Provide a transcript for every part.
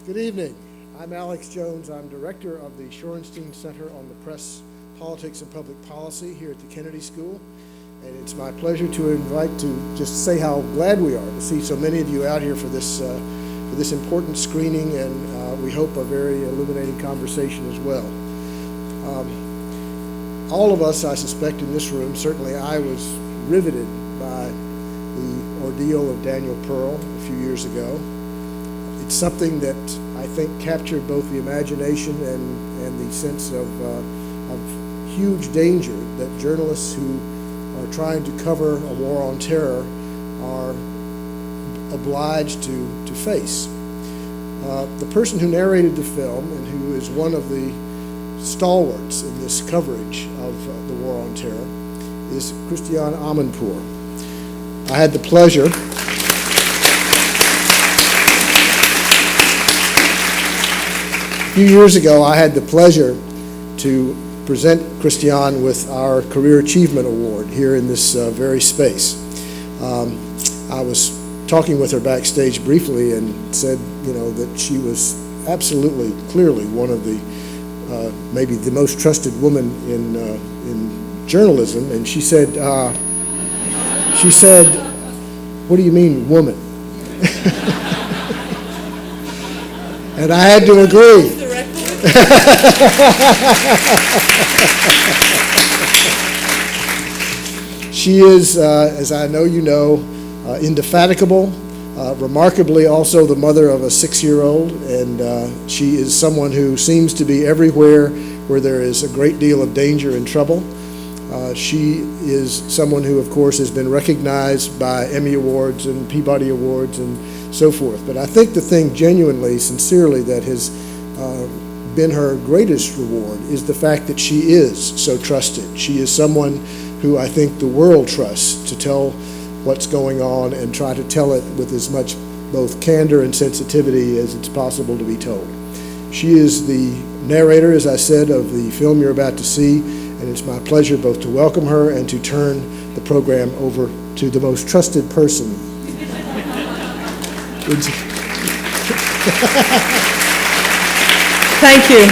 Good evening. I'm Alex Jones. I'm director of the Shorenstein Center on the Press, Politics, and Public Policy here at the Kennedy School. And it's my pleasure to invite to just say how glad we are to see so many of you out here for this important screening, and we hope a very illuminating conversation as well. All of us, I suspect, in this room, certainly I was riveted by the ordeal of Daniel Pearl a few years ago. It's something that I think captured both the imagination and the sense of huge danger that journalists who are trying to cover a war on terror are obliged to face. The person who narrated the film and who is one of the stalwarts in this coverage of the war on terror is Christiane Amanpour. I had the pleasure a few years ago, I had the pleasure to present Christiane with our Career Achievement Award here in this very space. I was talking with her backstage briefly and said, that she was absolutely, clearly one of the, maybe the most trusted woman in journalism. And she said, "What do you mean, woman?" And I had to agree. She is, as I know you know, indefatigable, remarkably also the mother of a 6-year-old, and she is someone who seems to be everywhere where there is a great deal of danger and trouble. She is someone who, of course, has been recognized by Emmy Awards and Peabody Awards and so forth. But I think the thing genuinely, sincerely, that has been her greatest reward is the fact that she is so trusted. She is someone who I think the world trusts to tell what's going on and try to tell it with as much both candor and sensitivity as it's possible to be told. She is the narrator, as I said, of the film you're about to see, and it's my pleasure both to welcome her and to turn the program over to the most trusted person. Thank you.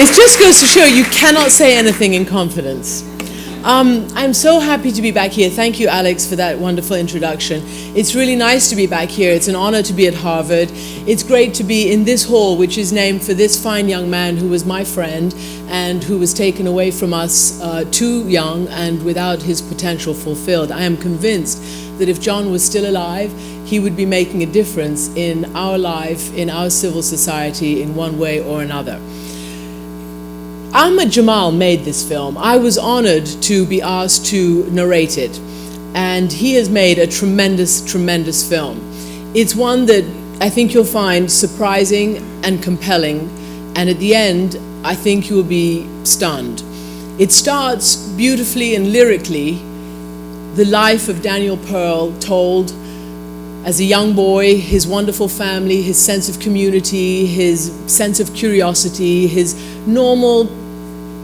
It just goes to show you cannot say anything in confidence. I'm so happy to be back here. Thank you, Alex, for that wonderful introduction. It's really nice to be back here. It's an honor to be at Harvard. It's great to be in this hall, which is named for this fine young man who was my friend and who was taken away from us too young and without his potential fulfilled. I am convinced that if John was still alive, he would be making a difference in our life, in our civil society, in one way or another. Ahmad Jamal made this film. I was honored to be asked to narrate it, and he has made a tremendous, tremendous film. It's one that I think you'll find surprising and compelling, and at the end, I think you will be stunned. It starts beautifully and lyrically, the life of Daniel Pearl told as a young boy, his wonderful family, his sense of community, his sense of curiosity, his normal,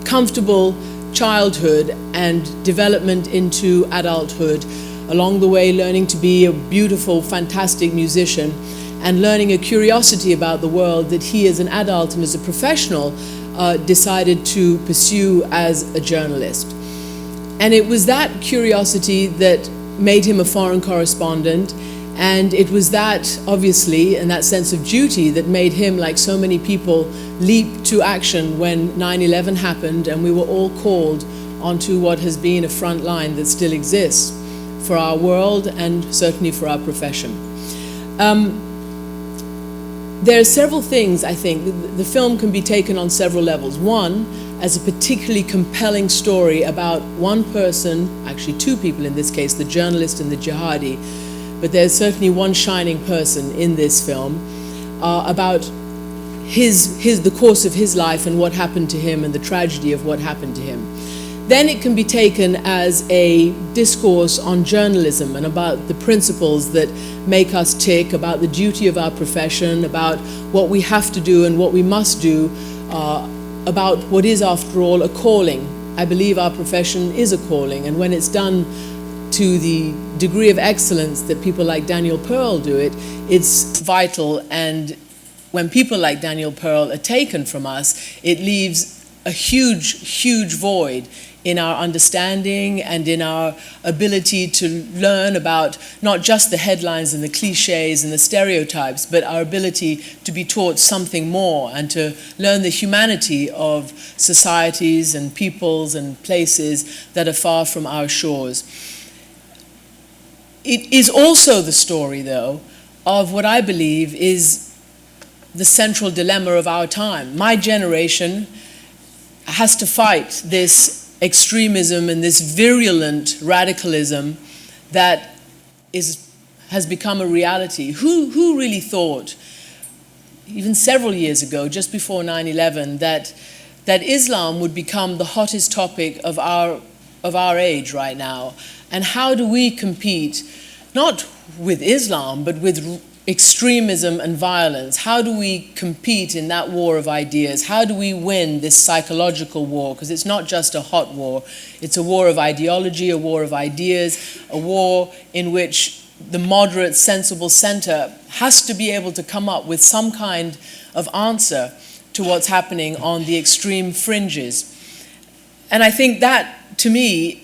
comfortable childhood and development into adulthood, along the way learning to be a beautiful, fantastic musician and learning a curiosity about the world that he as an adult and as a professional decided to pursue as a journalist. And it was that curiosity that made him a foreign correspondent, and it was that, obviously, and that sense of duty that made him, like so many people, leap to action when 9/11 happened and we were all called onto what has been a front line that still exists for our world and certainly for our profession. There are several things, I think. The film can be taken on several levels. One, as a particularly compelling story about one person, actually two people in this case, the journalist and the jihadi, but there's certainly one shining person in this film about the course of his life and what happened to him and the tragedy of what happened to him. Then it can be taken as a discourse on journalism and about the principles that make us tick, about the duty of our profession, about what we have to do and what we must do, about what is, after all, a calling. I believe our profession is a calling, and when it's done to the degree of excellence that people like Daniel Pearl do it, it's vital and when people like Daniel Pearl are taken from us, it leaves a huge, huge void in our understanding and in our ability to learn about not just the headlines and the cliches and the stereotypes, but our ability to be taught something more and to learn the humanity of societies and peoples and places that are far from our shores. It is also the story, though, of what I believe is the central dilemma of our time. My generation has to fight this extremism and this virulent radicalism that has become a reality. Who really thought, even several years ago, just before 9/11, that Islam would become the hottest topic of our age right now? And how do we compete, not with Islam, but with extremism and violence? How do we compete in that war of ideas? How do we win this psychological war? Because it's not just a hot war. It's a war of ideology, a war of ideas, a war in which the moderate, sensible center has to be able to come up with some kind of answer to what's happening on the extreme fringes. And I think that, to me,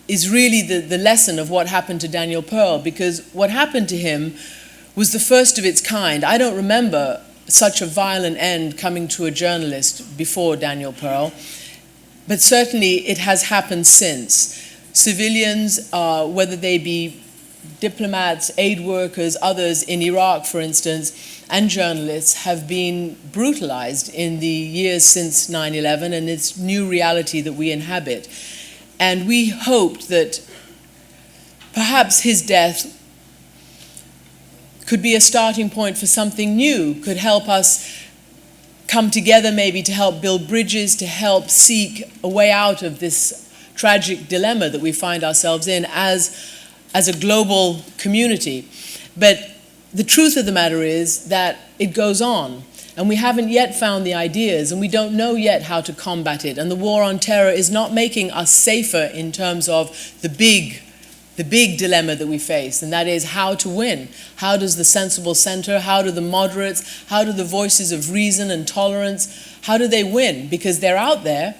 is really the lesson of what happened to Daniel Pearl, because what happened to him was the first of its kind. I don't remember such a violent end coming to a journalist before Daniel Pearl, but certainly it has happened since. Civilians, whether they be diplomats, aid workers, others in Iraq, for instance, and journalists have been brutalized in the years since 9/11 and its new reality that we inhabit. And we hoped that perhaps his death could be a starting point for something new, could help us come together maybe to help build bridges, to help seek a way out of this tragic dilemma that we find ourselves in as a global community. But the truth of the matter is that it goes on, and we haven't yet found the ideas, and we don't know yet how to combat it. And the war on terror is not making us safer in terms of the big dilemma that we face, and that is how to win. How does the sensible center, how do the moderates, how do the voices of reason and tolerance, how do they win? Because they're out there,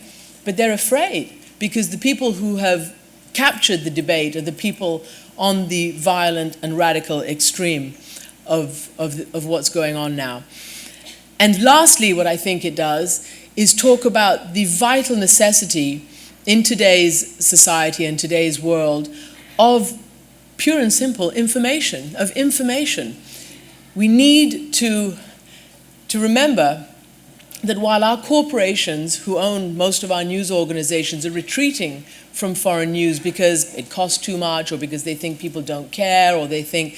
but they're afraid, because the people who have captured the debate are the people on the violent and radical extreme of what's going on now. And lastly, what I think it does is talk about the vital necessity in today's society and today's world of pure and simple information, of information. We need to remember that while our corporations, who own most of our news organizations, are retreating from foreign news because it costs too much, or because they think people don't care, or they think,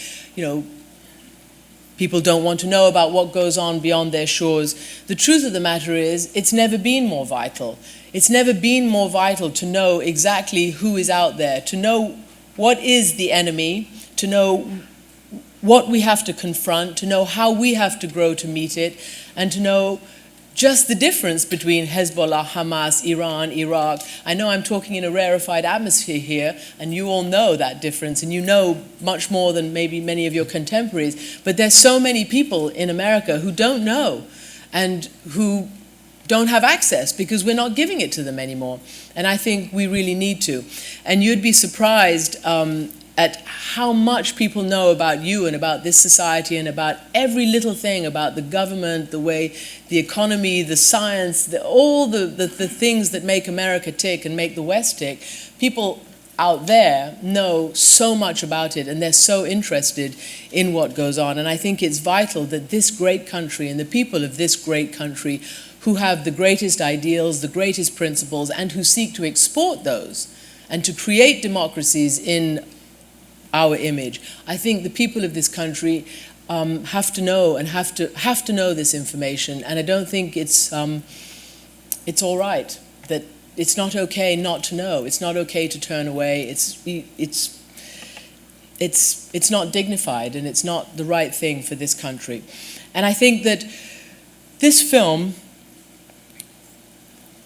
people don't want to know about what goes on beyond their shores, the truth of the matter is it's never been more vital. It's never been more vital to know exactly who is out there, to know what is the enemy, to know what we have to confront, to know how we have to grow to meet it, and to know just the difference between Hezbollah, Hamas, Iran, Iraq. I know I'm talking in a rarefied atmosphere here, and you all know that difference, and you know much more than maybe many of your contemporaries. But there's so many people in America who don't know, and who don't have access because we're not giving it to them anymore. And I think we really need to. And you'd be surprised at how much people know about you and about this society and about every little thing about the government, the way the economy, the science, all the things that make America tick and make the West tick. People out there know so much about it, and they're so interested in what goes on. And I think it's vital that this great country and the people of this great country, who have the greatest ideals, the greatest principles, and who seek to export those and to create democracies in our image. I think the people of this country have to know and have to know this information, and I don't think it's all right, that it's not okay not to know. It's not okay to turn away. It's not dignified, and it's not the right thing for this country. And I think that this film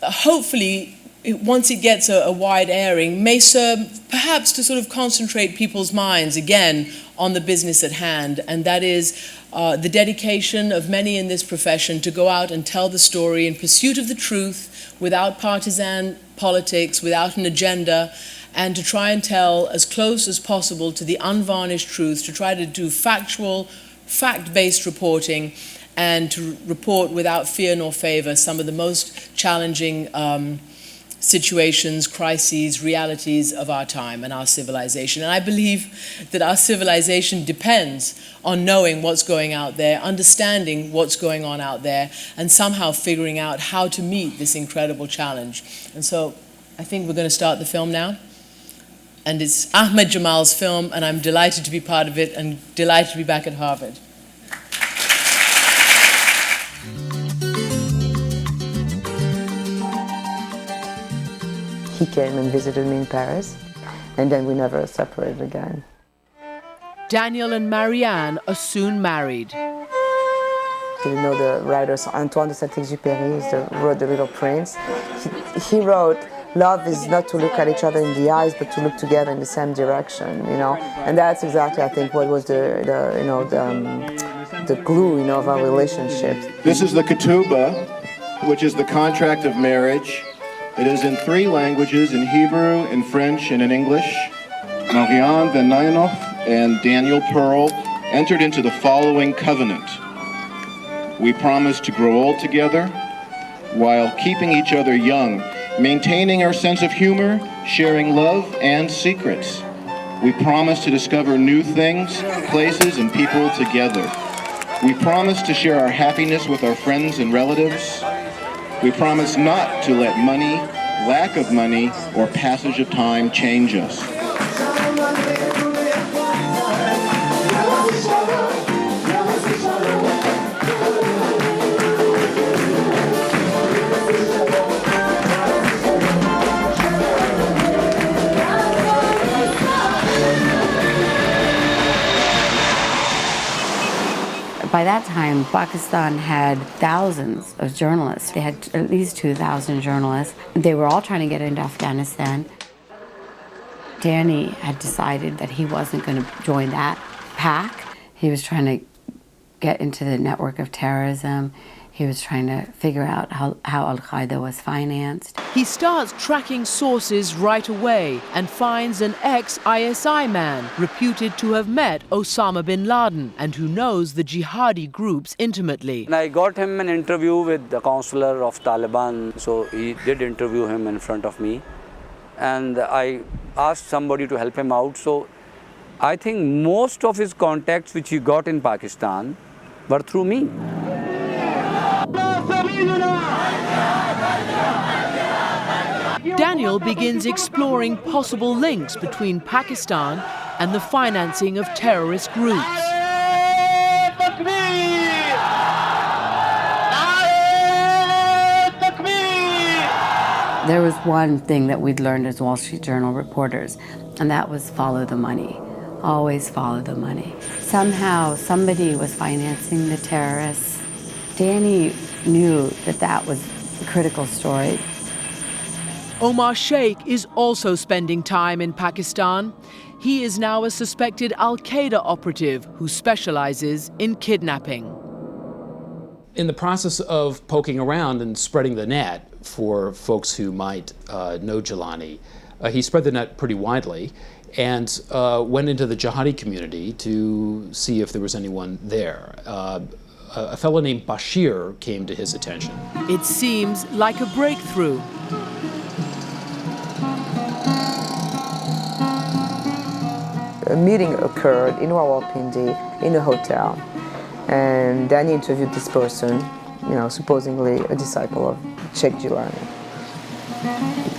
hopefully once it gets a wide airing, may serve perhaps to sort of concentrate people's minds again on the business at hand, and that is the dedication of many in this profession to go out and tell the story in pursuit of the truth, without partisan politics, without an agenda, and to try and tell as close as possible to the unvarnished truth, to try to do factual, fact-based reporting, and to report without fear nor favor some of the most challenging situations, crises, realities of our time and our civilization. And I believe that our civilization depends on knowing what's going out there, understanding what's going on out there, and somehow figuring out how to meet this incredible challenge. And so I think we're going to start the film now. And it's Ahmad Jamal's film, and I'm delighted to be part of it and delighted to be back at Harvard. He came and visited me in Paris, and then we never separated again. Daniel and Marianne are soon married. You know the writers, Antoine de Saint-Exupéry wrote The Little Prince. He wrote, love is not to look at each other in the eyes, but to look together in the same direction, you know. And that's exactly, I think, what was the glue, you know, of our relationship. This is the ketubah, which is the contract of marriage. It is in 3 languages, in Hebrew, in French, and in English. Marianne Van Nijnoff and Daniel Pearl entered into the following covenant. We promise to grow old together while keeping each other young, maintaining our sense of humor, sharing love and secrets. We promise to discover new things, places, and people together. We promise to share our happiness with our friends and relatives. We promise not to let money, lack of money, or passage of time change us. By that time, Pakistan had thousands of journalists. They had at least 2,000 journalists. They were all trying to get into Afghanistan. Danny had decided that he wasn't going to join that pack. He was trying to get into the network of terrorism. He was trying to figure out how Al-Qaeda was financed. He starts tracking sources right away and finds an ex-ISI man reputed to have met Osama bin Laden and who knows the Jihadi groups intimately. And I got him an interview with the counselor of Taliban, so he did interview him in front of me. And I asked somebody to help him out. So I think most of his contacts which he got in Pakistan were through me. Daniel begins exploring possible links between Pakistan and the financing of terrorist groups. There was one thing that we'd learned as Wall Street Journal reporters, and that was follow the money. Always follow the money. Somehow, somebody was financing the terrorists. Danny knew that that was a critical story. Omar Sheikh is also spending time in Pakistan. He is now a suspected Al-Qaeda operative who specializes in kidnapping. In the process of poking around and spreading the net for folks who might know Jilani, he spread the net pretty widely and went into the Jihadi community to see if there was anyone there. A fellow named Bashir came to his attention. It seems like a breakthrough. A meeting occurred in Rawalpindi in a hotel, and Danny interviewed this person, you know, supposedly a disciple of Sheikh Jilani.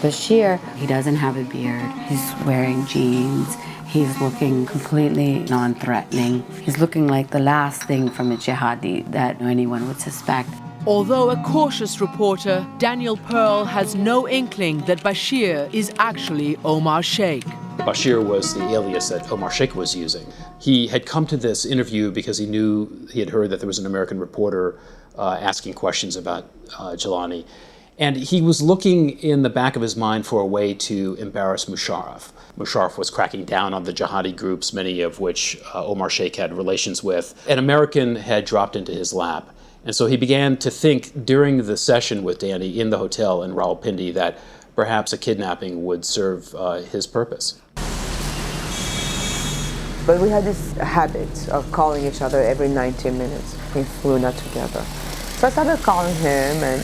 Bashir, he doesn't have a beard. He's wearing jeans. He's looking completely non-threatening. He's looking like the last thing from a jihadi that anyone would suspect. Although a cautious reporter, Daniel Pearl has no inkling that Bashir is actually Omar Sheikh. Bashir was the alias that Omar Sheikh was using. He had come to this interview because he had heard that there was an American reporter asking questions about Jilani. And he was looking in the back of his mind for a way to embarrass Musharraf. Musharraf was cracking down on the jihadi groups, many of which Omar Sheikh had relations with. An American had dropped into his lap. And so he began to think during the session with Danny in the hotel in Rawalpindi that perhaps a kidnapping would serve his purpose. But we had this habit of calling each other every 90 minutes if we were not together. So I started calling him, and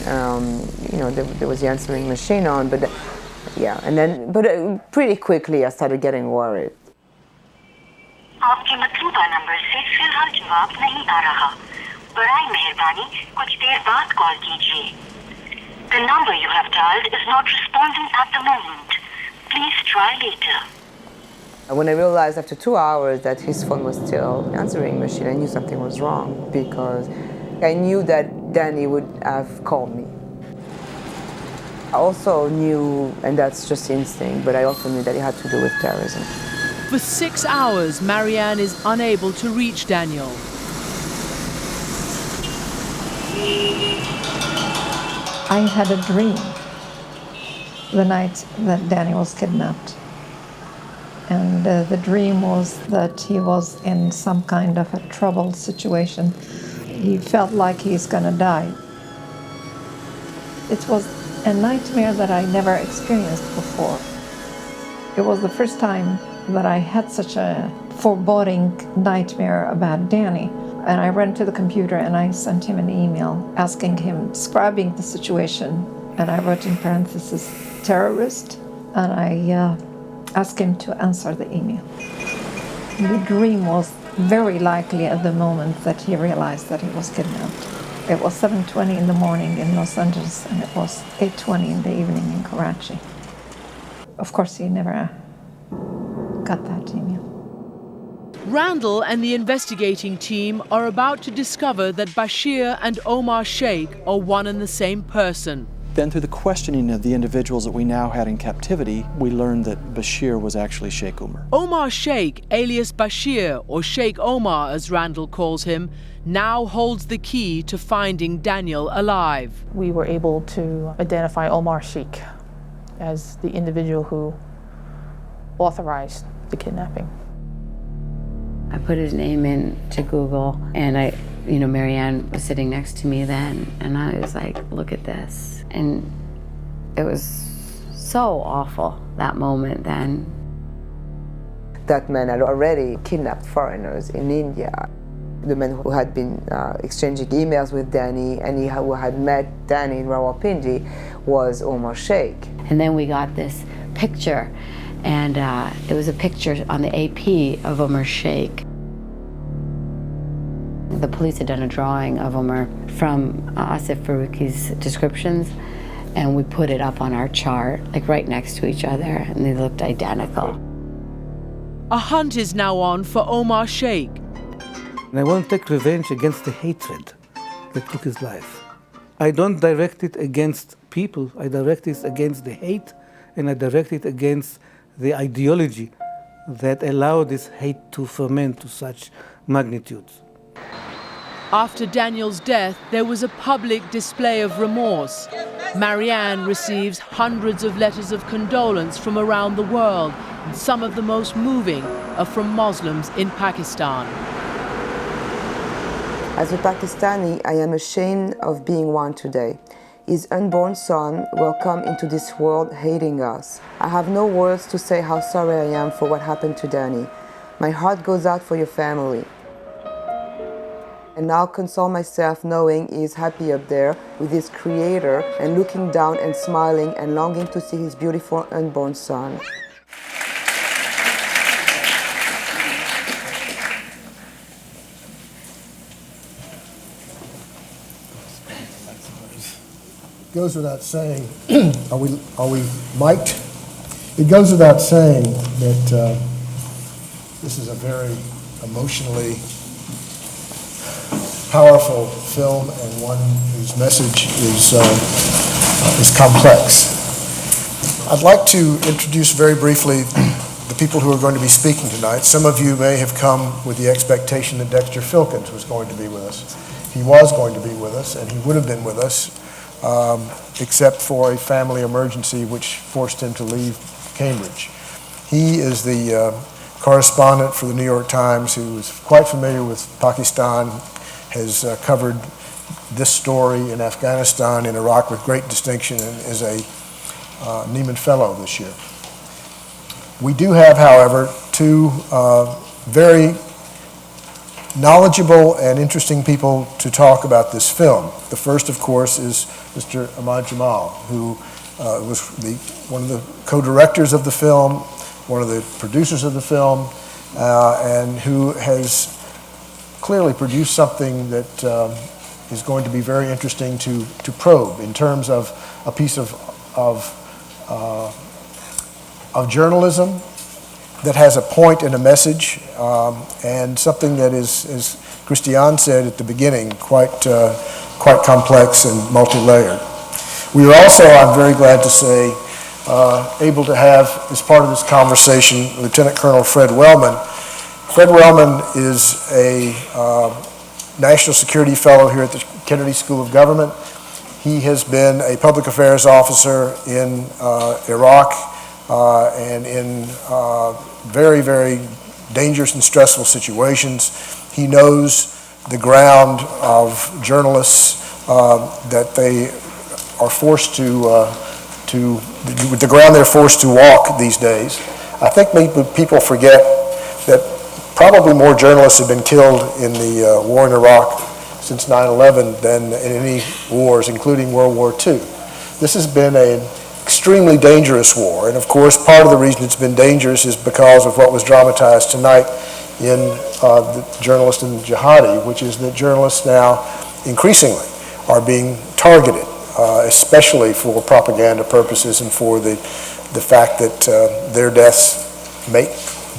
there was the answering machine on, but pretty quickly I started getting worried. आपके मतलूबा number से फिलहाल जवाब नहीं आ रहा। बराए मेहरबानी कुछ देर बाद कॉल कीजिए। The number you have dialed is not responding at the moment. Please try later. When I realized after 2 hours that his phone was still answering machine, I knew something was wrong, because I knew that Danny would have called me. I also knew, and that's just instinct, but I also knew that it had to do with terrorism. For 6 hours, Marianne is unable to reach Daniel. I had a dream the night that Danny was kidnapped. And the dream was that he was in some kind of a troubled situation. He felt like he's going to die. It was a nightmare that I never experienced before. It was the first time that I had such a foreboding nightmare about Danny. And I ran to the computer and I sent him an email asking him, describing the situation. And I wrote in parentheses, terrorist, and I asked him to answer the email. The dream was very likely at the moment that he realized that he was kidnapped. It was 7:20 in the morning in Los Angeles, and it was 8:20 in the evening in Karachi. Of course, he never got that email. Randall and the investigating team are about to discover that Bashir and Omar Sheikh are one and the same person. Then through the questioning of the individuals that we now had in captivity, we learned that Bashir was actually Sheikh Umar. Omar Sheikh, alias Bashir, or Sheikh Omar as Randall calls him, now holds the key to finding Daniel alive. We were able to identify Omar Sheikh as the individual who authorized the kidnapping. I put his name into Google, and Marianne was sitting next to me then, and I was like, look at this. And it was so awful, that moment then. That man had already kidnapped foreigners in India. The man who had been exchanging emails with Danny and who had met Danny in Rawalpindi was Omar Sheikh. And then we got this picture, and it was a picture on the AP of Omar Sheikh. The police had done a drawing of Omar from Asif Faruqi's descriptions, and we put it up on our chart, like right next to each other, and they looked identical. A hunt is now on for Omar Sheikh. And I want to take revenge against the hatred that took his life. I don't direct it against people, I direct it against the hate, and I direct it against the ideology that allowed this hate to ferment to such magnitudes. After Daniel's death, there was a public display of remorse. Marianne receives hundreds of letters of condolence from around the world, and some of the most moving are from Muslims in Pakistan. As a Pakistani, I am ashamed of being one today. His unborn son will come into this world hating us. I have no words to say how sorry I am for what happened to Danny. My heart goes out for your family. And I'll console myself knowing he is happy up there with his creator and looking down and smiling and longing to see his beautiful unborn son. It goes without saying, are we mic'd? It goes without saying that this is a very emotionally powerful film, and one whose message is complex. I'd like to introduce very briefly the people who are going to be speaking tonight. Some of you may have come with the expectation that Dexter Filkins was going to be with us. He was going to be with us, and he would have been with us, except for a family emergency which forced him to leave Cambridge. He is the correspondent for the New York Times who is quite familiar with Pakistan, has covered this story in Afghanistan, in Iraq with great distinction, and is a Nieman Fellow this year. We do have, however, two very knowledgeable and interesting people to talk about this film. The first, of course, is Mr. Ahmad Jamal, who was one of the co-directors of the film, one of the producers of the film, and who has clearly produced something that is going to be very interesting to probe in terms of a piece of journalism that has a point and a message, and something that is, as Christiane said at the beginning, quite complex and multi-layered. We are also, I'm very glad to say, able to have, as part of this conversation, Lieutenant Colonel Fred Wellman. Fred Wellman is a National Security Fellow here at the Kennedy School of Government. He has been a public affairs officer in Iraq and in very, very dangerous and stressful situations. He knows the ground of journalists that they are forced the ground they're forced to walk these days. I think people forget that probably more journalists have been killed in the war in Iraq since 9/11 than in any wars, including World War II. This has been an extremely dangerous war, and of course part of the reason it's been dangerous is because of what was dramatized tonight in the journalist in Jihadi, which is that journalists now increasingly are being targeted, especially for propaganda purposes and for the fact that their deaths make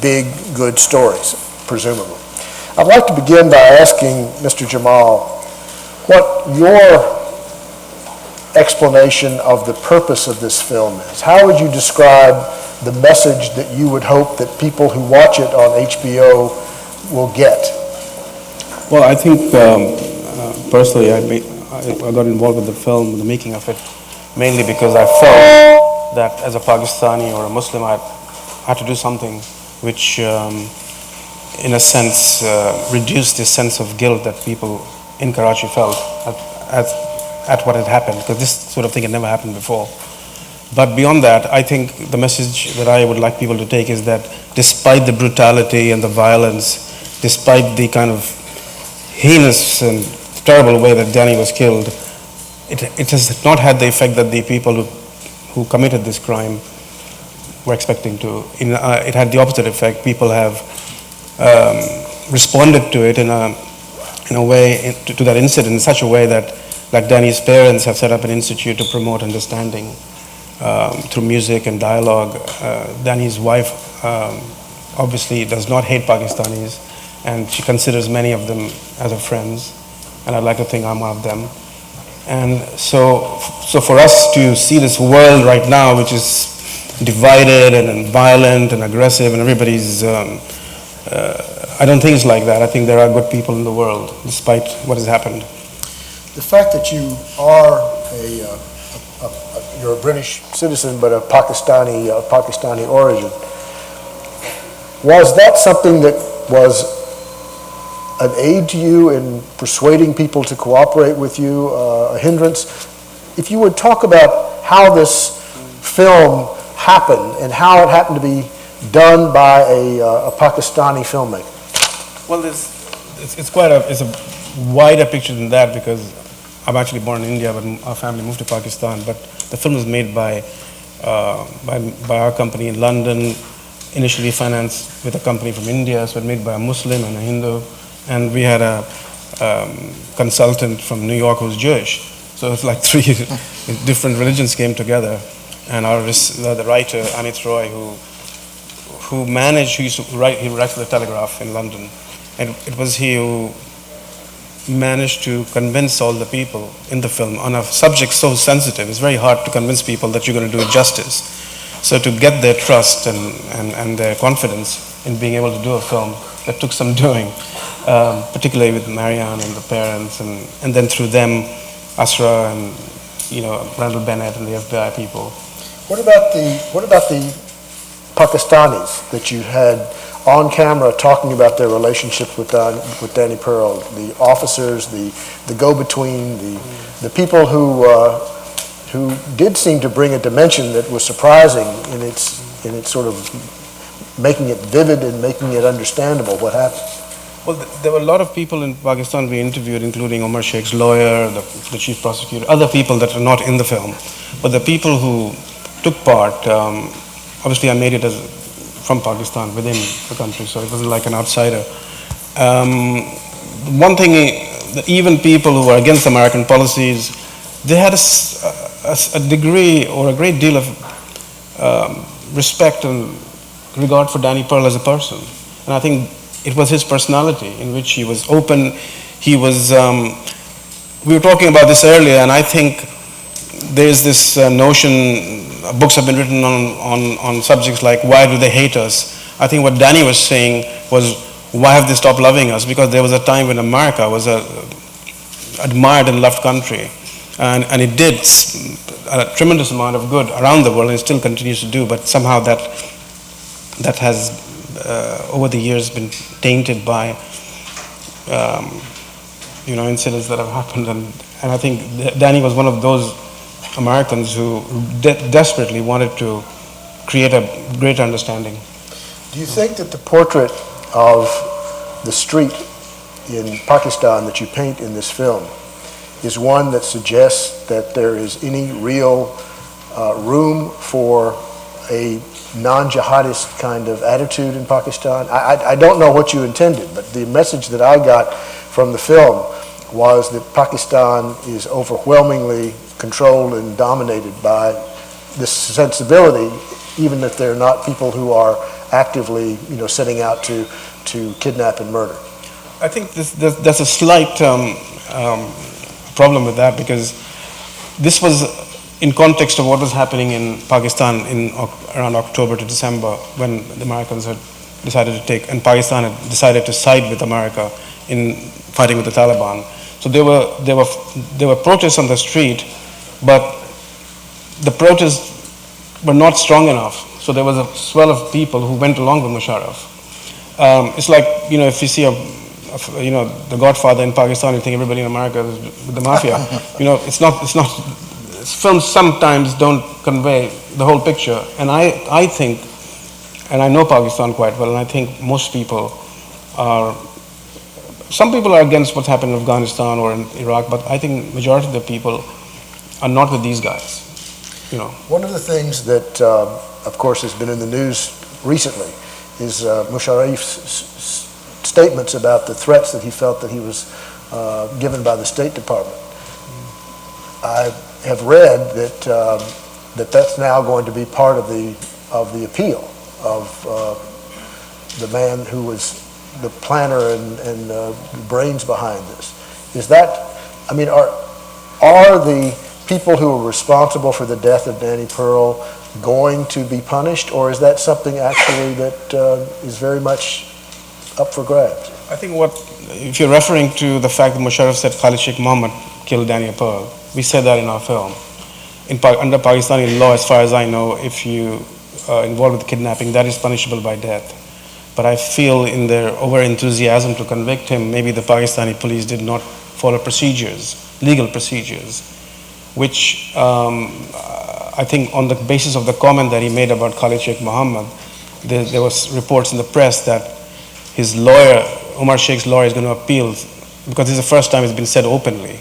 big, good stories, presumably. I'd like to begin by asking Mr. Jamal what your explanation of the purpose of this film is. How would you describe the message that you would hope that people who watch it on HBO will get? Well, I think personally I got involved with the film, the making of it, mainly because I felt that as a Pakistani or a Muslim I had to do something which in a sense reduced the sense of guilt that people in Karachi felt at what had happened, because this sort of thing had never happened before. But beyond that, I think the message that I would like people to take is that despite the brutality and the violence, despite the kind of heinous and terrible way that Danny was killed, it has not had the effect that the people who committed this crime were expecting to. It had the opposite effect. People have responded to it in a way, to that incident in such a way that, like Danny's parents have set up an institute to promote understanding through music and dialogue. Danny's wife obviously does not hate Pakistanis, and she considers many of them as her friends, and I'd like to think I'm one of them. And so for us to see this world right now, which is divided and violent and aggressive, and everybody's, I don't think it's like that. I think there are good people in the world, despite what has happened. The fact that you are you're a British citizen, but of Pakistani origin, was that something that was an aid to you in persuading people to cooperate with you, a hindrance? If you would talk about how this film happened and how it happened to be done by a Pakistani filmmaker. Well, it's a wider picture than that, because I'm actually born in India, but our family moved to Pakistan. But the film was made by our company in London, initially financed with a company from India, so it was made by a Muslim and a Hindu. And we had a consultant from New York who was Jewish. So it's like three different religions came together. And the writer, Amit Roy, who used to write, he writes for the Telegraph in London. And it was he who managed to convince all the people in the film on a subject so sensitive. It's very hard to convince people that you're going to do it justice. So to get their trust and their confidence in being able to do a film, that took some doing, particularly with Marianne and the parents, and then through them, Asra and Randall Bennett and the FBI people. What about the Pakistanis that you had on camera talking about their relationship with Danny Pearl? The officers, the go-between, the people who did seem to bring a dimension that was surprising in its sort of making it vivid and making it understandable. What happened? Well, there were a lot of people in Pakistan we interviewed, including Omar Sheikh's lawyer, the chief prosecutor, other people that are not in the film. But the people who took part, obviously I made it from Pakistan, within the country, so it wasn't like an outsider. One thing, even people who were against American policies, they had a degree or a great deal of respect and regard for Danny Pearl as a person. And I think it was his personality in which he was open. He was, we were talking about this earlier, and I think there's this notion, books have been written on subjects like why do they hate us? I think what Danny was saying was why have they stopped loving us? Because there was a time when America was a admired and loved country. And it did a tremendous amount of good around the world, and it still continues to do, but somehow that has over the years been tainted by incidents that have happened, and I think Danny was one of those Americans who desperately wanted to create a greater understanding. Do you think that the portrait of the street in Pakistan that you paint in this film is one that suggests that there is any real room for a non-jihadist kind of attitude in Pakistan? I don't know what you intended, but the message that I got from the film was that Pakistan is overwhelmingly controlled and dominated by this sensibility, even if they're not people who are actively, setting out to kidnap and murder. I think there's a slight problem with that, because this was in context of what was happening in Pakistan around October to December, when the Americans had decided to take, and Pakistan had decided to side with America in fighting with the Taliban. So there were protests on the street, but the protests were not strong enough. So there was a swell of people who went along with Musharraf. It's like, if you see The Godfather in Pakistan, you think everybody in America is with the mafia. It's not. Films sometimes don't convey the whole picture, and I think, and I know Pakistan quite well, and I think most people are. Some people are against what's happened in Afghanistan or in Iraq, but I think majority of the people are not with these guys. One of the things that, of course, has been in the news recently is Musharraf's statements about the threats that he felt that he was given by the State Department. I have read that that's now going to be part of the appeal of the man who was the planner and the brains behind this. Is that, are the people who are responsible for the death of Danny Pearl going to be punished, or is that something actually that is very much up for grabs? I think if you're referring to the fact that Musharraf said Khalid Sheikh Mohammed killed Danny Pearl, we said that in our film. Under Pakistani law, as far as I know, if you are involved with kidnapping, that is punishable by death. But I feel in their over-enthusiasm to convict him, maybe the Pakistani police did not follow legal procedures, which I think on the basis of the comment that he made about Khalid Sheikh Mohammed, there was reports in the press that his lawyer, Omar Sheikh's lawyer, is going to appeal, because this is the first time it's been said openly.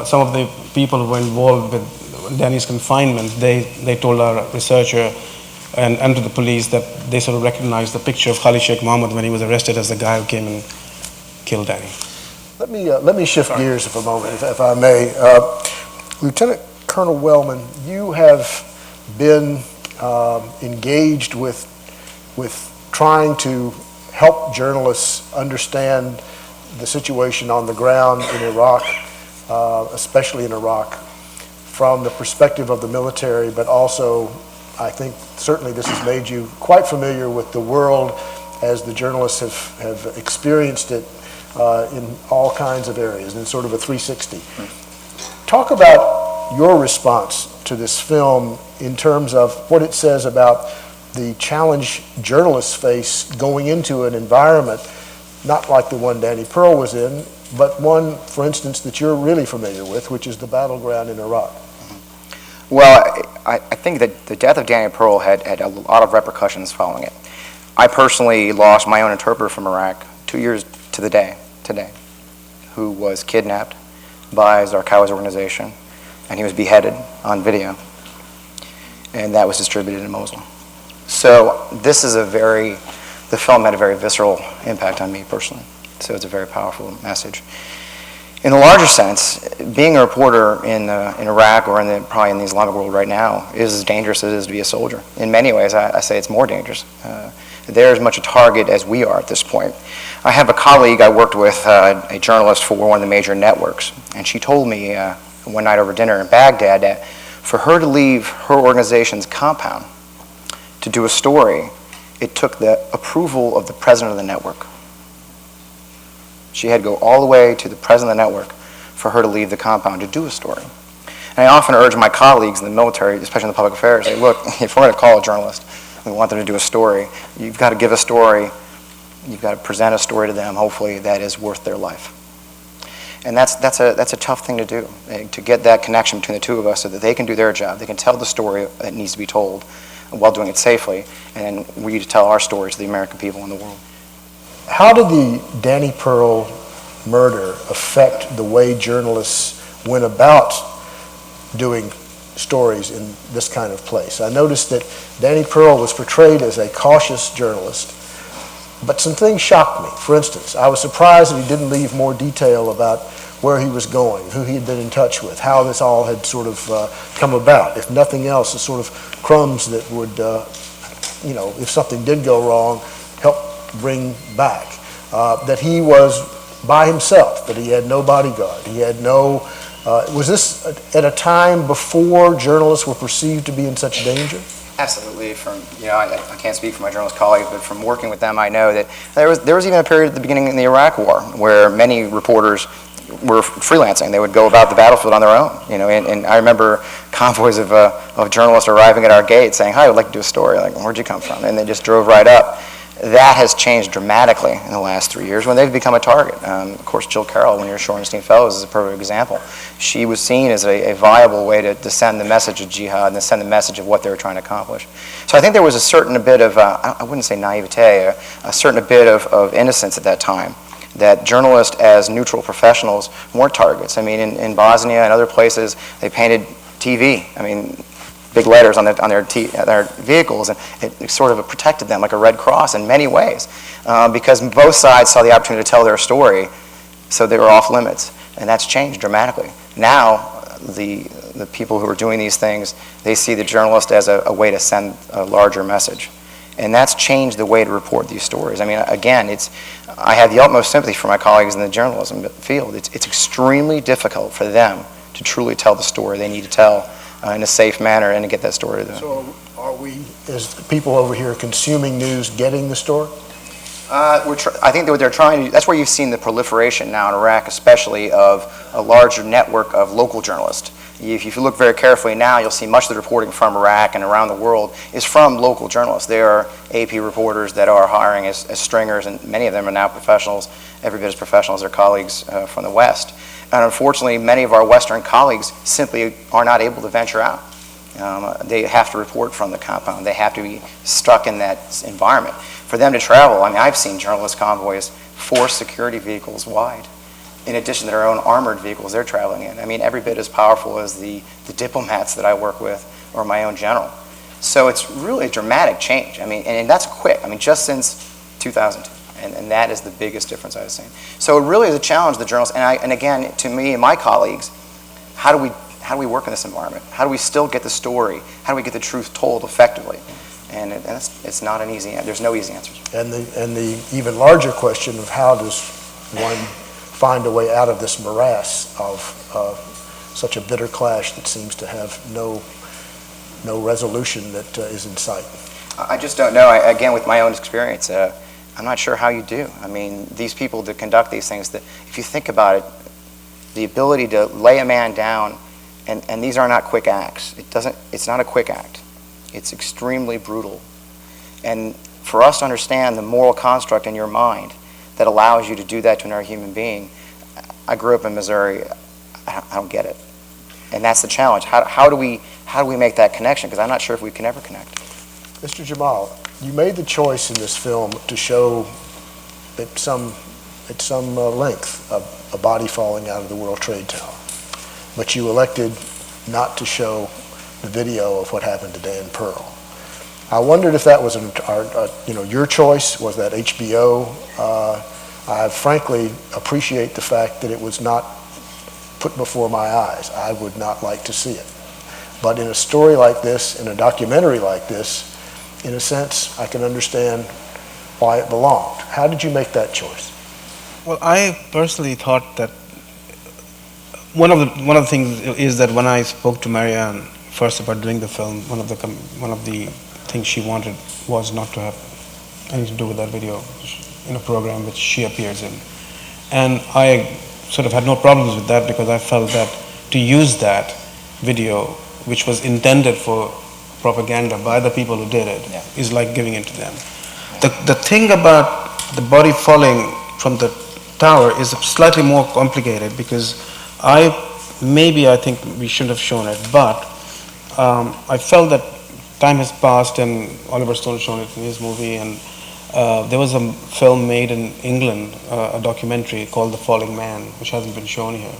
Some of the people who were involved with Danny's confinement, they told our researcher and to the police that they sort of recognized the picture of Khalid Sheikh Mohammed when he was arrested as the guy who came and killed Danny. Let me shift gears for a moment, if I may. Lieutenant Colonel Wellman, you have been engaged with trying to help journalists understand the situation on the ground in Iraq, especially in Iraq, from the perspective of the military, but also I think certainly this has made you quite familiar with the world as the journalists have experienced it in all kinds of areas, in sort of a 360. Talk about your response to this film in terms of what it says about the challenge journalists face going into an environment not like the one Danny Pearl was in, but one, for instance, that you're really familiar with, which is the battleground in Iraq. Well, I think that the death of Danny Pearl had a lot of repercussions following it. I personally lost my own interpreter from Iraq 2 years to the day, today, who was kidnapped by Zarqawi's organization, and he was beheaded on video, and that was distributed in Mosul. So this is the film had a very visceral impact on me personally, so it's a very powerful message. In a larger sense, being a reporter in Iraq or probably in the Islamic world right now is as dangerous as it is to be a soldier. In many ways, I say it's more dangerous. They're as much a target as we are at this point. I have a colleague I worked with, a journalist for one of the major networks, and she told me one night over dinner in Baghdad that for her to leave her organization's compound to do a story, it took the approval of the president of the network. She had to go all the way to the president of the network for her to leave the compound to do a story. And I often urge my colleagues in the military, especially in the public affairs, say, look, if we're going to call a journalist, we want them to do a story, you've got to give a story, you've got to present a story to them, hopefully, that is worth their life. And that's a tough thing to do, to get that connection between the two of us so that they can do their job, they can tell the story that needs to be told while doing it safely, and then we to tell our story to the American people in the world. How did the Danny Pearl murder affect the way journalists went about doing stories in this kind of place? I noticed that Danny Pearl was portrayed as a cautious journalist, but some things shocked me. For instance, I was surprised that he didn't leave more detail about where he was going, who he had been in touch with, how this all had sort of come about. If nothing else, the sort of crumbs that would, if something did go wrong, help bring back. That he was by himself, that he had no bodyguard, he had no... was this at a time before journalists were perceived to be in such danger? Absolutely. I can't speak for my journalist colleagues, but from working with them, I know that there was even a period at the beginning in the Iraq War where many reporters were freelancing. They would go about the battlefield on their own. And I remember convoys of journalists arriving at our gate saying, "Hi, I'd like to do a story." Like, "Where'd you come from?" And they just drove right up. That has changed dramatically in the last 3 years when they've become a target. Of course, Jill Carroll, when you're Shorenstein Fellows, is a perfect example. She was seen as a viable way to send the message of jihad and to send the message of what they were trying to accomplish. So I think there was a certain bit of, I wouldn't say naivete, a certain bit of innocence at that time, that journalists as neutral professionals weren't targets. I mean, in Bosnia and other places, they painted TV. I mean, big letters on their vehicles, and it sort of protected them like a Red Cross in many ways, because both sides saw the opportunity to tell their story, so they were off limits, and that's changed dramatically. Now, the people who are doing these things, they see the journalist as a way to send a larger message, and that's changed the way to report these stories. I mean, again, I have the utmost sympathy for my colleagues in the journalism field. It's extremely difficult for them to truly tell the story they need to tell in a safe manner and to get that story to them. So are we, as people over here consuming news, getting the story? I think that what they're trying to do, that's where you've seen the proliferation now in Iraq, especially of a larger network of local journalists. If you look very carefully now, you'll see much of the reporting from Iraq and around the world is from local journalists. There are AP reporters that are hiring as stringers, and many of them are now professionals, every bit as professional as their colleagues from the West. And unfortunately, many of our Western colleagues simply are not able to venture out. They have to report from the compound. They have to be stuck in that environment. For them to travel, I mean, I've seen journalist convoys 4 security vehicles wide, in addition to their own armored vehicles they're traveling in. I mean, every bit as powerful as the diplomats that I work with or my own general. So it's really a dramatic change. I mean, and that's quick. I mean, just since 2002. And that is the biggest difference I've seen. So it really is a challenge to the journalists. And again, to me and my colleagues, how do we work in this environment? How do we still get the story? How do we get the truth told effectively? And it's not an easy answer. There's no easy answers. And the even larger question of how does one find a way out of this morass of such a bitter clash that seems to have no resolution that is in sight? I just don't know. Again, with my own experience, I'm not sure how you do. I mean, these people that conduct these things, that if you think about it, the ability to lay a man down And these are not quick acts. It's not a quick act. It's extremely brutal. And for us to understand the moral construct in your mind that allows you to do that to another human being, I grew up in Missouri, I don't get it. And that's the challenge. How do we make that connection? Because I'm not sure if we can ever connect. Mr. Jamal, you made the choice in this film to show at some length a body falling out of the World Trade Tower, but you elected not to show the video of what happened to Dan Pearl. I wondered if that was your choice. Was that HBO? I frankly appreciate the fact that it was not put before my eyes. I would not like to see it. But in a story like this, in a documentary like this, in a sense, I can understand why it belonged. How did you make that choice? Well, I personally thought that one of the things is that when I spoke to Marianne first about doing the film, one of the things she wanted was not to have anything to do with that video in a program which she appears in. And I sort of had no problems with that because I felt that to use that video, which was intended for propaganda by the people who did it, is like giving it to them. The thing about the body falling from the tower is slightly more complicated because I think we shouldn't have shown it, but I felt that time has passed and Oliver Stone's shown it in his movie, and there was a film made in England, a documentary called The Falling Man, which hasn't been shown here,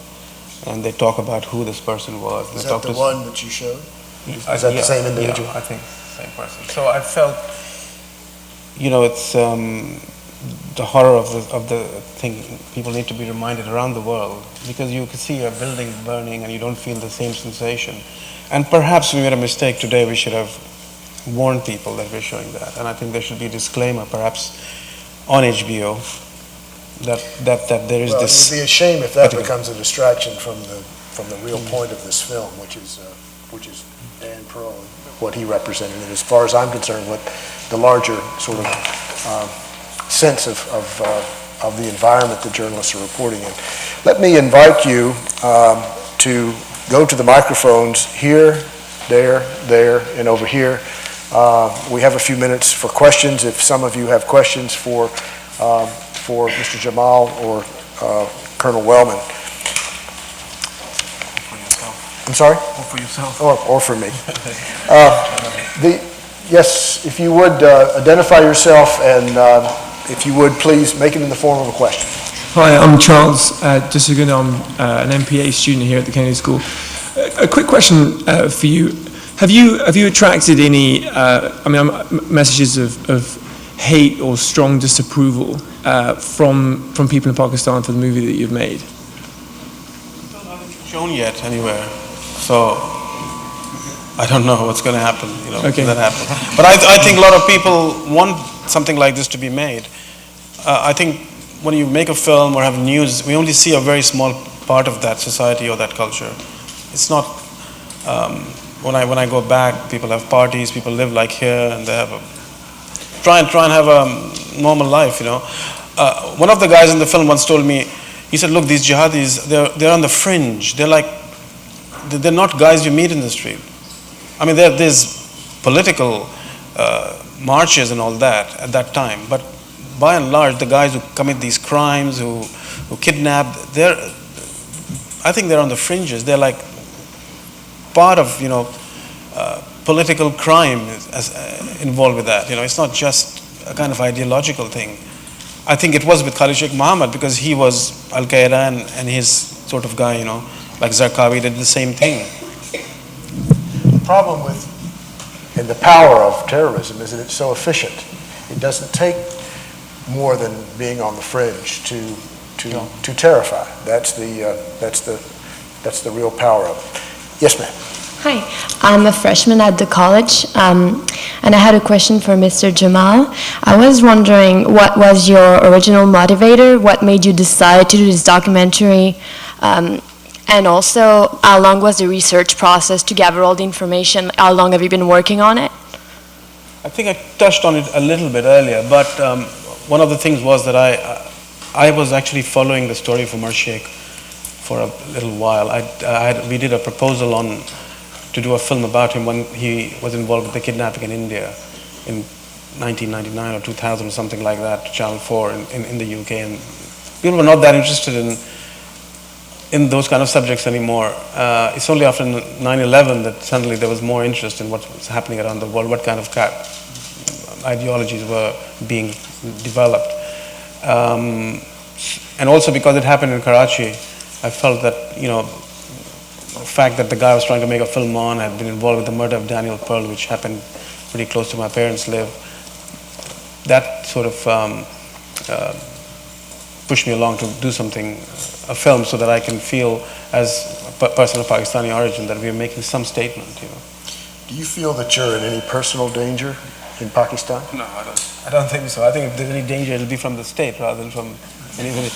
and they talk about who this person was. Is that the one that you showed? Is that the same individual? Yeah, I think the same person. So I felt, it's the horror of the thing. People need to be reminded around the world, because you can see a building burning and you don't feel the same sensation. And perhaps we made a mistake today. We should have warned people that we're showing that. And I think there should be a disclaimer, perhaps on HBO, that there is this. It would be a shame if that becomes a distraction from the real point of this film, which is Dan Pearl, what he represented. And as far as I'm concerned, what the larger sort of sense of the environment that journalists are reporting in. Let me invite you to go to the microphones here, there, and over here. We have a few minutes for questions. If some of you have questions for Mr. Jamal or Colonel Wellman. I'm sorry? Or for yourself. Or for me. Yes, if you would identify yourself, and if you would please make it in the form of a question. Hi, I'm Charles Dusugun. I'm an MPA student here at the Kennedy School. A quick question for you. Have you attracted any messages of hate or strong disapproval from people in Pakistan for the movie that you've made? Well, I haven't shown yet anywhere, so I don't know what's going to happen. Okay. That happen. But I think a lot of people want something like this to be made. I think when you make a film or have news, we only see a very small part of that society or that culture. It's not. When I go back, people have parties, people live like here, and they have try and have a normal life. One of the guys in the film once told me, he said, "Look, these jihadis, they're on the fringe. They're not guys you meet in the street. I mean, there's political marches and all that at that time, but by and large, the guys who commit these crimes, who kidnap, I think they're on the fringes. They're like part of political crime involved with that. It's not just a kind of ideological thing. I think it was with Khalid Sheikh Mohammed, because he was Al Qaeda and his sort of guy, like Zarqawi did the same thing. The problem with and the power of terrorism is that it's so efficient. It doesn't take more than being on the fringe to terrify. That's the real power of it. Yes, ma'am. Hi, I'm a freshman at the college, and I had a question for Mr. Jamal. I was wondering, what was your original motivator? What made you decide to do this documentary? And also, how long was the research process to gather all the information? How long have you been working on it? I think I touched on it a little bit earlier, but one of the things was that I was actually following the story of Umar Sheikh for a little while. We did a proposal to do a film about him when he was involved with the kidnapping in India in 1999 or 2000 or something like that, Channel 4 in the UK, and people were not that interested in those kind of subjects anymore. It's only after 9/11 that suddenly there was more interest in what was happening around the world, what kind of ideologies were being developed. And also because it happened in Karachi, I felt that, the fact that the guy I was trying to make a film on had been involved with the murder of Daniel Pearl, which happened pretty close to my parents' live, that sort of pushed me along to do something, a film, so that I can feel, as a person of Pakistani origin, that we are making some statement. Do you feel that you're in any personal danger in Pakistan? No, I don't think so. I think if there's any danger, it'll be from the state rather than from anybody.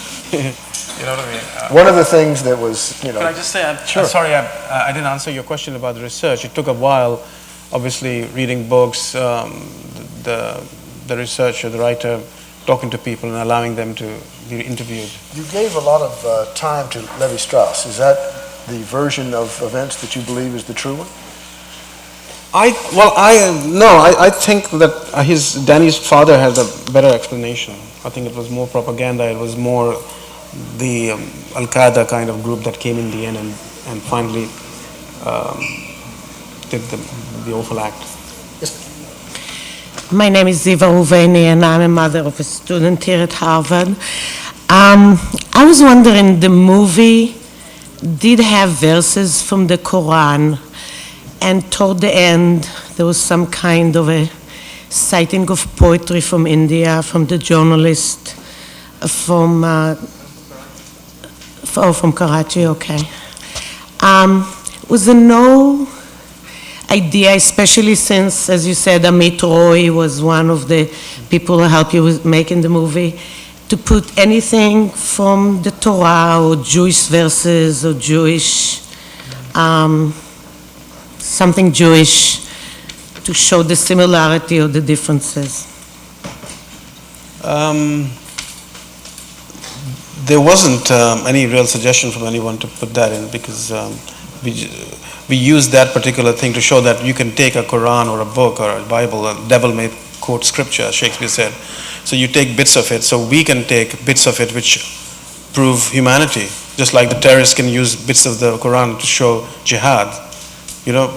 You know what I mean? One of the things that was, Can I just say, sure. I'm sorry, I didn't answer your question about the research. It took a while, obviously, reading books, the researcher, the writer, talking to people and allowing them to be interviewed. You gave a lot of time to Levi-Strauss. Is that the version of events that you believe is the true one? I think that Danny's father has a better explanation. I think it was more propaganda. It was more the Al-Qaeda kind of group that came in the end and finally did the awful act. My name is Ziva Uveni, and I'm a mother of a student here at Harvard. I was wondering, the movie did have verses from the Quran, and toward the end there was some kind of a citing of poetry from India, from the journalist from Karachi, okay. Was there no idea, especially since, as you said, Amit Roy was one of the people who helped you with making the movie, to put anything from the Torah or Jewish verses or Jewish, something Jewish, to show the similarity or the differences? There wasn't any real suggestion from anyone to put that in, because we used that particular thing to show that you can take a Quran or a book or a Bible, a devil may quote scripture, as Shakespeare said. So you take bits of it, so we can take bits of it which prove humanity, just like the terrorists can use bits of the Quran to show jihad.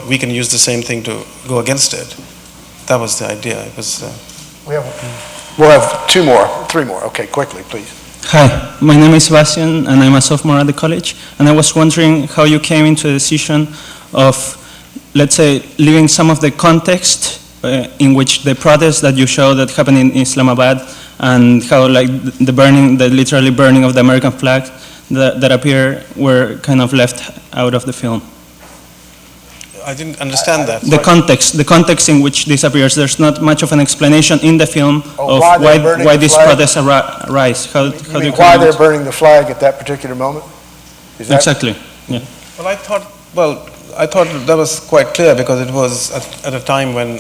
We can use the same thing to go against it. That was the idea. It was. We'll have three more. Okay, quickly, please. Hi, my name is Sebastian, and I'm a sophomore at the college. And I was wondering how you came into the decision of, let's say, leaving some of the context in which the protests that you show that happened in Islamabad, and how, like, the literally burning of the American flag that appear were kind of left out of the film. I didn't understand that. The context in which this appears, there's not much of an explanation in the film of why these protests arise. How do you why they're burning the flag at that particular moment? Exactly. Yeah. Well, I thought that was quite clear, because it was at a time when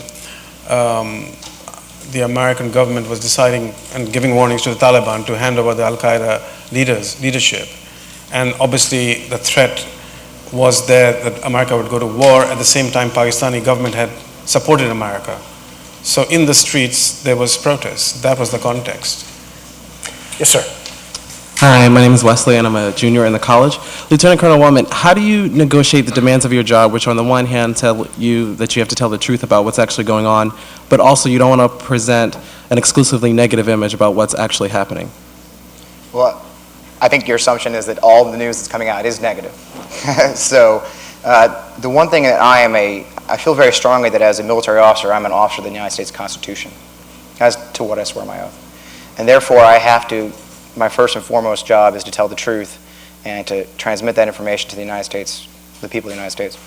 the American government was deciding and giving warnings to the Taliban to hand over the Al-Qaeda leadership, and obviously the threat was there that America would go to war. At the same time, Pakistani government had supported America. So in the streets, there was protest. That was the context. Yes, sir. Hi, my name is Wesley, and I'm a junior in the college. Lieutenant Colonel Wellman, how do you negotiate the demands of your job, which on the one hand tell you that you have to tell the truth about what's actually going on, but also you don't want to present an exclusively negative image about what's actually happening? Well, I think your assumption is that all the news that's coming out is negative. So the one thing that I feel very strongly that as a military officer, I'm an officer of the United States Constitution, as to what I swear my oath. And therefore, I have to, my first and foremost job is to tell the truth and to transmit that information to the United States, the people of the United States.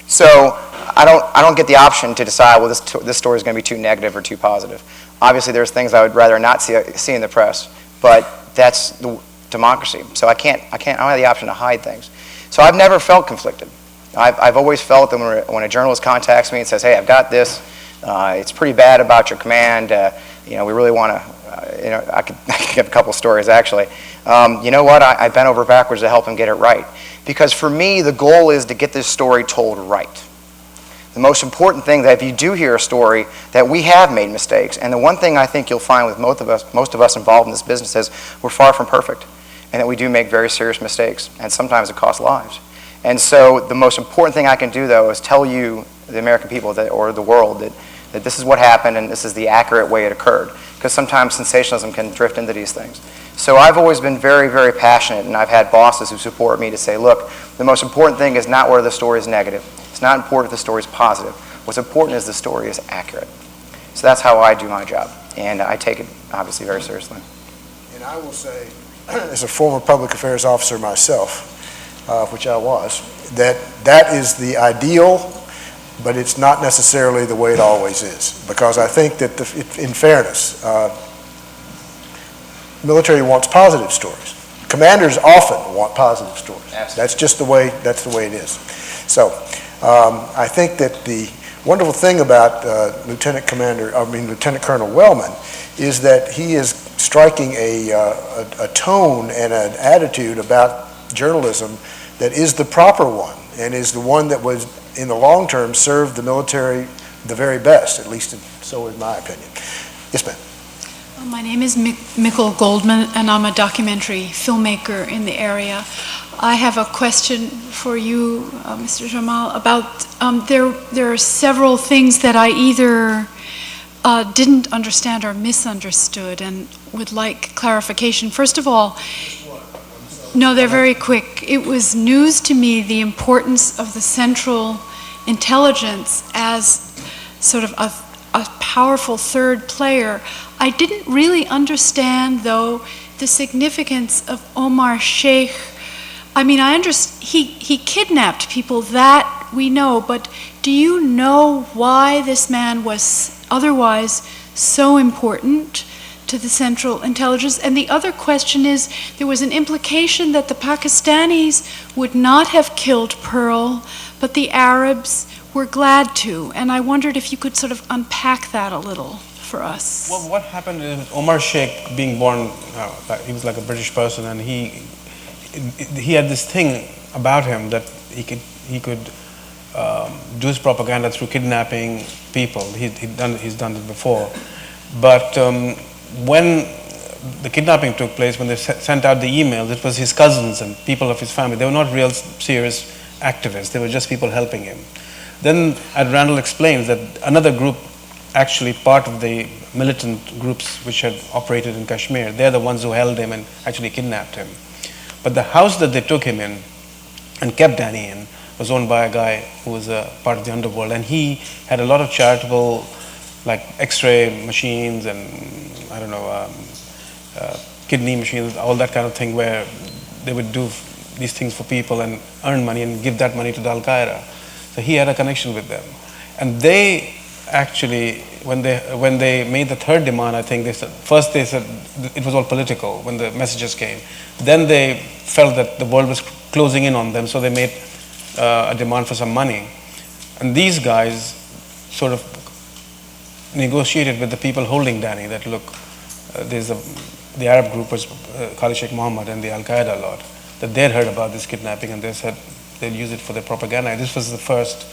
So I don't get the option to decide, well, this story is going to be too negative or too positive. Obviously, there's things I would rather not see in the press, but that's the democracy. So I don't have the option to hide things. So I've never felt conflicted. I've always felt that when a journalist contacts me and says, hey, I've got this, it's pretty bad about your command, we really want to I could give a couple stories actually. You know what? I bent over backwards to help him get it right. Because for me, the goal is to get this story told right. The most important thing that if you do hear a story that we have made mistakes, and the one thing I think you'll find with most of us involved in this business is we're far from perfect, and that we do make very serious mistakes, and sometimes it costs lives. And so the most important thing I can do, though, is tell you, the American people or the world, that this is what happened and this is the accurate way it occurred. Because sometimes sensationalism can drift into these things. So I've always been very, very passionate, and I've had bosses who support me to say, look, the most important thing is not whether the story is negative. It's not important if the story is positive. What's important is the story is accurate. So that's how I do my job, and I take it obviously very seriously. And I will say, as a former public affairs officer myself, which I was, that is the ideal, but it's not necessarily the way it always is. Because I think that, in fairness, military wants positive stories. Commanders often want positive stories. Absolutely. That's just the way it is. So I think that the wonderful thing about Lieutenant Colonel Wellman is that he is striking a tone and an attitude about journalism that is the proper one, and is the one that was, in the long term, served the military the very best, at least so in my opinion. Yes, ma'am. My name is Mikkel Goldman, and I'm a documentary filmmaker in the area. I have a question for you, Mr. Jamal, about there are several things that I either didn't understand or misunderstood and would like clarification. First of all, no, they're very quick. It was news to me, the importance of the Central Intelligence as sort of a powerful third player. I didn't really understand, though, the significance of Omar Sheikh. I mean, he kidnapped people, that we know, but do you know why this man was otherwise so important to the Central Intelligence? And the other question is, there was an implication that the Pakistanis would not have killed Pearl, but the Arabs were glad to. And I wondered if you could sort of unpack that a little for us. Well, what happened is Omar Sheikh being born, he was like a British person, and he had this thing about him that he could do his propaganda through kidnapping people. He's done it before. But when the kidnapping took place, when they sent out the emails, it was his cousins and people of his family. They were not real serious activists. They were just people helping him. Then Randall explains that another group, actually part of the militant groups which had operated in Kashmir, they're the ones who held him and actually kidnapped him. But the house that they took him in and kept Danny in was owned by a guy who was a part of the underworld, and he had a lot of charitable, like X-ray machines and I don't know, kidney machines, all that kind of thing, where they would do these things for people and earn money and give that money to Al-Qaeda. So he had a connection with them, and they actually, when they made the third demand, I think they said it was all political when the messages came. Then they felt that the world was closing in on them, so they made a demand for some money. And these guys sort of negotiated with the people holding Danny that, look, the Arab group was Khalid Sheikh Mohammed and the Al-Qaeda lot, that they'd heard about this kidnapping, and they said they'd use it for their propaganda. And this was the first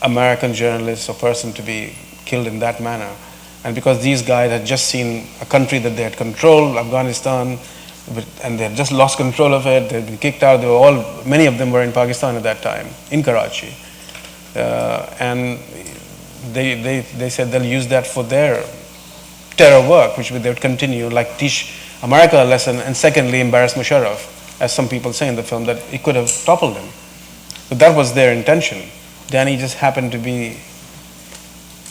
American journalist or person to be killed in that manner. And because these guys had just seen a country that they had controlled, Afghanistan, and they had just lost control of it, they'd been kicked out. Many of them were in Pakistan at that time, in Karachi. And they said they'll use that for their terror work, which they would continue, like teach America a lesson, and secondly, embarrass Musharraf, as some people say in the film, that he could have toppled him. But that was their intention. Danny just happened to be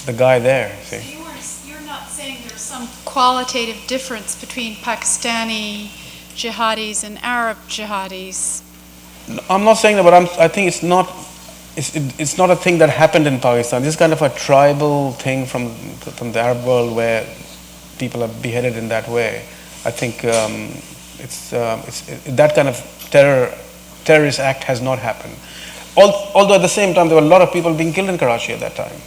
the guy there, see. So you're not saying there's some qualitative difference between Pakistani jihadis and Arab jihadis? I'm not saying that, but I think it's not a thing that happened in Pakistan. This is kind of a tribal thing from the Arab world where people are beheaded in that way. I think that kind of terrorist act has not happened. Although at the same time there were a lot of people being killed in Karachi at that time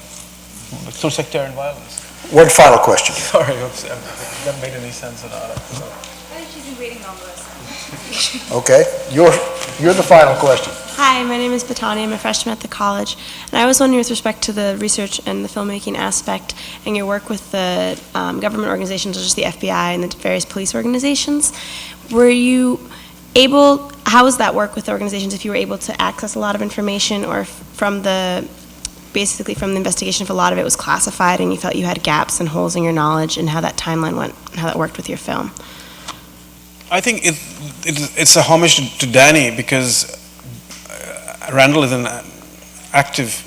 through sectarian violence. One final question. Sorry, if that made any sense or not. I think she's been waiting on this. Okay, you're the final question. Hi, my name is Batani. I'm a freshman at the college. And I was wondering with respect to the research and the filmmaking aspect and your work with the government organizations such as the FBI and the various police organizations, were you able, how was that work with the organizations if you were able to access a lot of information, or from the, basically from the investigation, if a lot of it was classified and you felt you had gaps and holes in your knowledge, and how that timeline went and how that worked with your film? I think it's a homage to Danny, because Randall is an active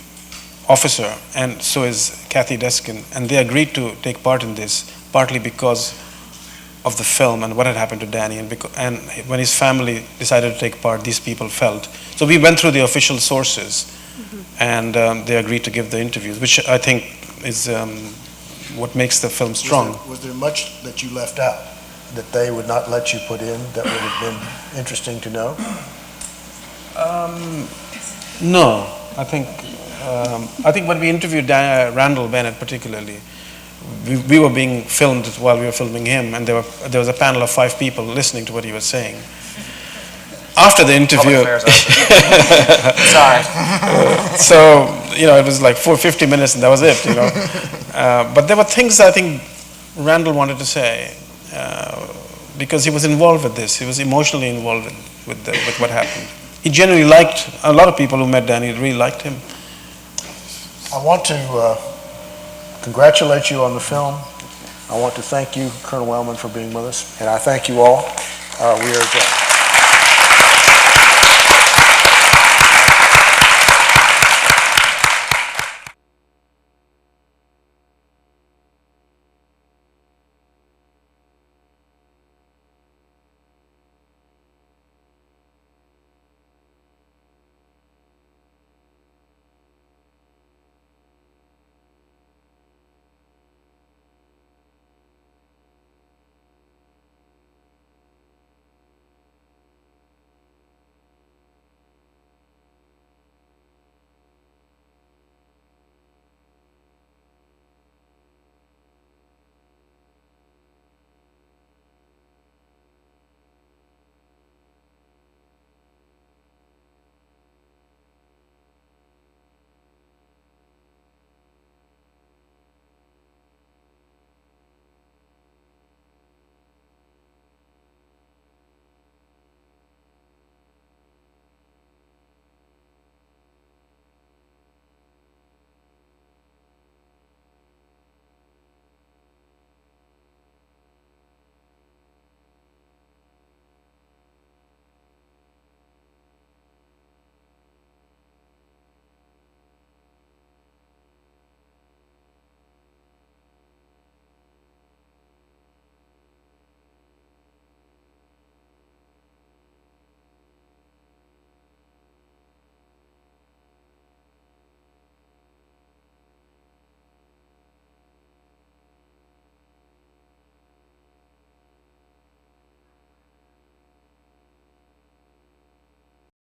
officer, and so is Kathy Deskin, and they agreed to take part in this, partly because of the film and what had happened to Danny, and when his family decided to take part, these people felt. So we went through the official sources, and they agreed to give the interviews, which I think is what makes the film strong. Was there much that you left out that they would not let you put in that would have been interesting to know? No, I think when we interviewed Randall Bennett particularly, we were being filmed while we were filming him, and there was a panel of 5 people listening to what he was saying. After the interview, sorry. So it was like 50 minutes, and that was it. But there were things I think Randall wanted to say because he was involved with this. He was emotionally involved with what happened. He generally liked, a lot of people who met Danny really liked him. I want to congratulate you on the film. I want to thank you, Colonel Wellman, for being with us, and I thank you all. We are adjourned.